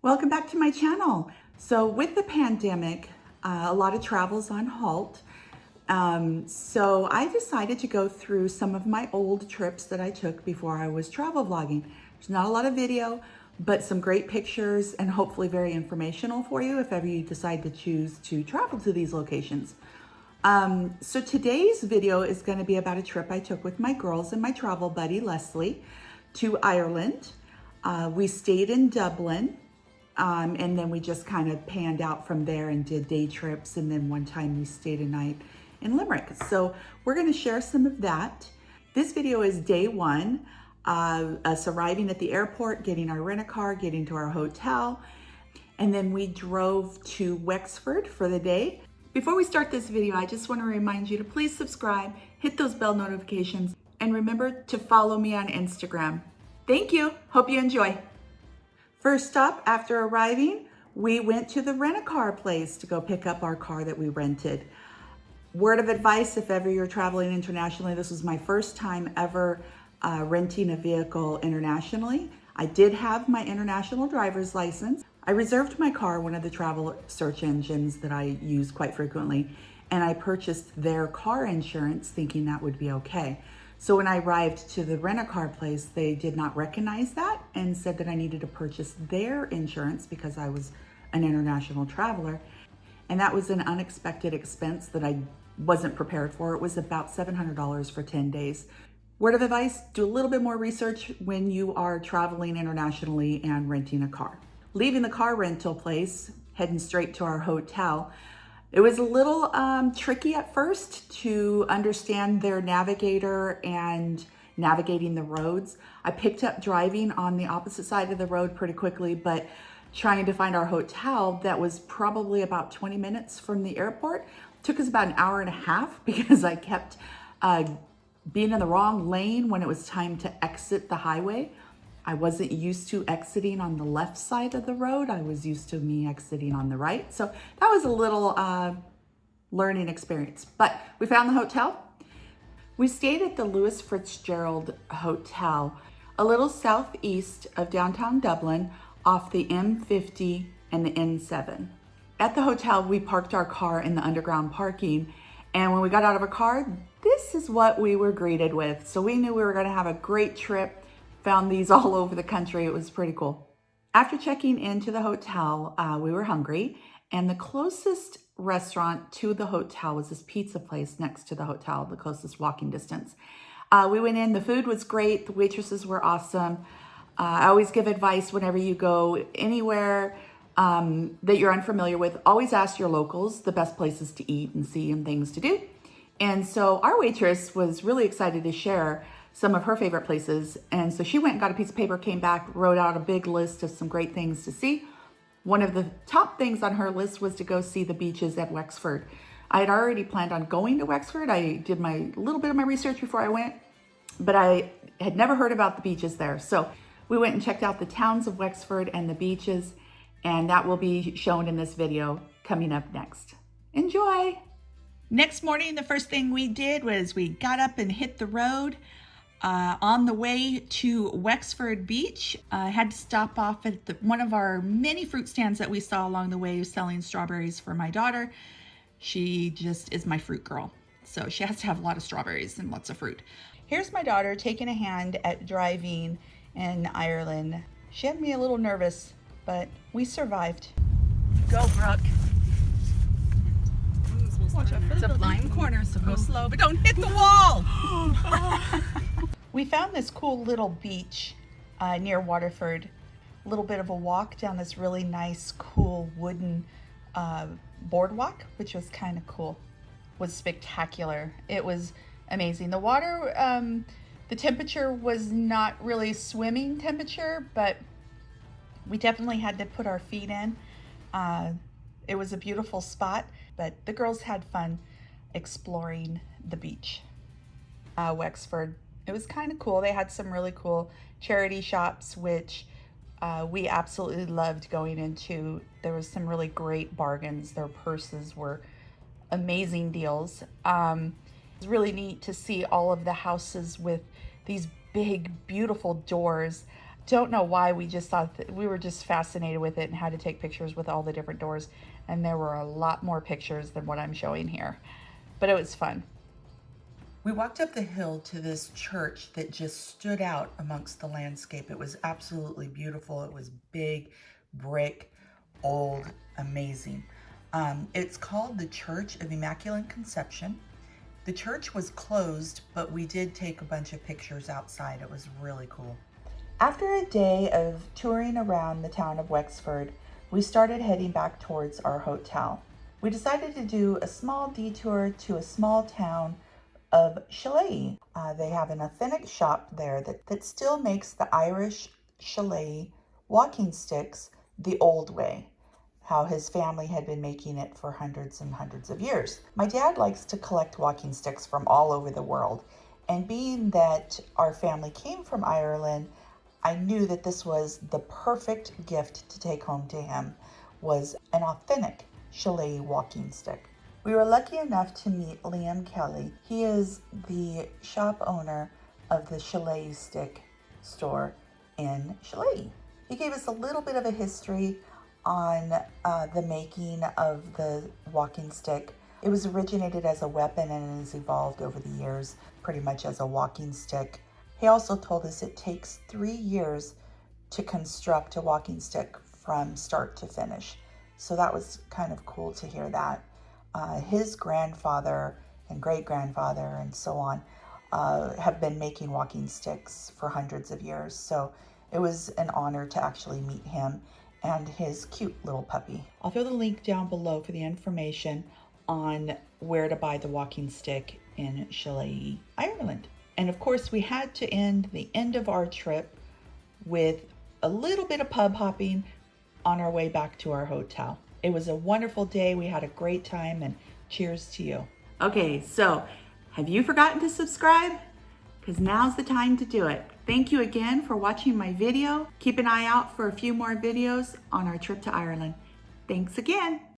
Welcome back to my channel. So with the pandemic, a lot of travel's on halt. So I decided to go through some of my old trips that I took before I was travel vlogging. There's not a lot of video, but some great pictures and hopefully very informational for you if ever you decide to choose to travel to these locations. So today's video is going to be about a trip I took with my girls and my travel buddy, Leslie, to Ireland. We stayed in Dublin. And then we just kind of panned out from there and did day trips. And then one time we stayed a night in Limerick. So we're going to share some of that. This video is day one, us arriving at the airport, getting our rent-a-car, getting to our hotel. And then we drove to Wexford for the day. Before we start this video, I just want to remind you to please subscribe, hit those bell notifications, and remember to follow me on Instagram. Thank you. Hope you enjoy. First stop after arriving, we went to the rent-a-car place to go pick up our car that we rented. Word of advice, if ever you're traveling internationally, this was my first time ever renting a vehicle internationally. I did have my international driver's license. I reserved my car, one of the travel search engines that I use quite frequently, and I purchased their car insurance thinking that would be okay. So when I arrived to the rent-a-car place, they did not recognize that and said that I needed to purchase their insurance because I was an international traveler. And that was an unexpected expense that I wasn't prepared for. It was about $700 for 10 days. Word of advice, do a little bit more research when you are traveling internationally and renting a car. Leaving the car rental place, heading straight to our hotel. It was a little tricky at first to understand their navigator and navigating the roads. I picked up driving on the opposite side of the road pretty quickly, but trying to find our hotel that was probably about 20 minutes from the airport took us about an hour and a half because I kept being in the wrong lane when it was time to exit the highway. I wasn't used to exiting on the left side of the road. I was used to me exiting on the right. So that was a little learning experience, but we found the hotel. We stayed at the Fitzgerald Hotel, a little southeast of downtown Dublin off the M50 and the N7. At the hotel, we parked our car in the underground parking. And when we got out of our car, this is what we were greeted with. So we knew we were gonna have a great trip. Found these all over the country. It was pretty cool. After checking into the hotel, we were hungry, and the closest restaurant to the hotel was this pizza place next to the hotel, the closest walking distance. We went in, the food was great, the waitresses were awesome. I always give advice whenever you go anywhere that you're unfamiliar with, always ask your locals the best places to eat and see and things to do. And so our waitress was really excited to share some of her favorite places. And so she went and got a piece of paper, came back, wrote out a big list of some great things to see. One of the top things on her list was to go see the beaches at Wexford. I had already planned on going to Wexford. I did my little bit of my research before I went, but I had never heard about the beaches there. So we went and checked out the towns of Wexford and the beaches, and that will be shown in this video coming up next. Enjoy! Next morning, the first thing we did was we got up and hit the road. On the way to Wexford Beach, I had to stop off at one of our many fruit stands that we saw along the way selling strawberries for my daughter. She just is my fruit girl, so she has to have a lot of strawberries and lots of fruit. Here's my daughter taking a hand at driving in Ireland. She had me a little nervous, but we survived. Go, Brooke. Watch out for it's a blind corner, so go slow, but don't hit the wall. We found this cool little beach near Waterford. A little bit of a walk down this really nice, cool wooden boardwalk, which was kind of cool. It was spectacular. It was amazing. The water, the temperature was not really swimming temperature, but we definitely had to put our feet in. It was a beautiful spot, but the girls had fun exploring the beach. Wexford. It was kind of cool. They had some really cool charity shops, which we absolutely loved going into. There was some really great bargains. Their purses were amazing deals. It was really neat to see all of the houses with these big, beautiful doors. Don't know why, we just thought that we were just fascinated with it and had to take pictures with all the different doors. And there were a lot more pictures than what I'm showing here, but it was fun. We walked up the hill to this church that just stood out amongst the landscape. It was absolutely beautiful. It was big, brick, old, amazing. It's called the Church of Immaculate Conception. The church was closed, but we did take a bunch of pictures outside. It was really cool. After a day of touring around the town of Wexford, we started heading back towards our hotel. We decided to do a small detour to a small town of Shillelagh. They have an authentic shop there that still makes the Irish Shillelagh walking sticks the old way, how his family had been making it for hundreds and hundreds of years. My dad likes to collect walking sticks from all over the world, and being that our family came from Ireland, I knew that this was the perfect gift to take home to him, was an authentic Shillelagh walking stick. We were lucky enough to meet Liam Kelly. He is the shop owner of the Shillelagh stick store in Shillelagh. He gave us a little bit of a history on the making of the walking stick. It was originated as a weapon and has evolved over the years pretty much as a walking stick. He also told us it takes 3 years to construct a walking stick from start to finish. So that was kind of cool to hear that. His grandfather and great-grandfather and so on have been making walking sticks for hundreds of years. So it was an honor to actually meet him and his cute little puppy. I'll throw the link down below for the information on where to buy the walking stick in Shillelagh, Ireland. And of course, we had to end the end of our trip with a little bit of pub hopping on our way back to our hotel. It was a wonderful day. We had a great time, and cheers to you. Okay, so have you forgotten to subscribe? Because now's the time to do it. Thank you again for watching my video. Keep an eye out for a few more videos on our trip to Ireland. Thanks again.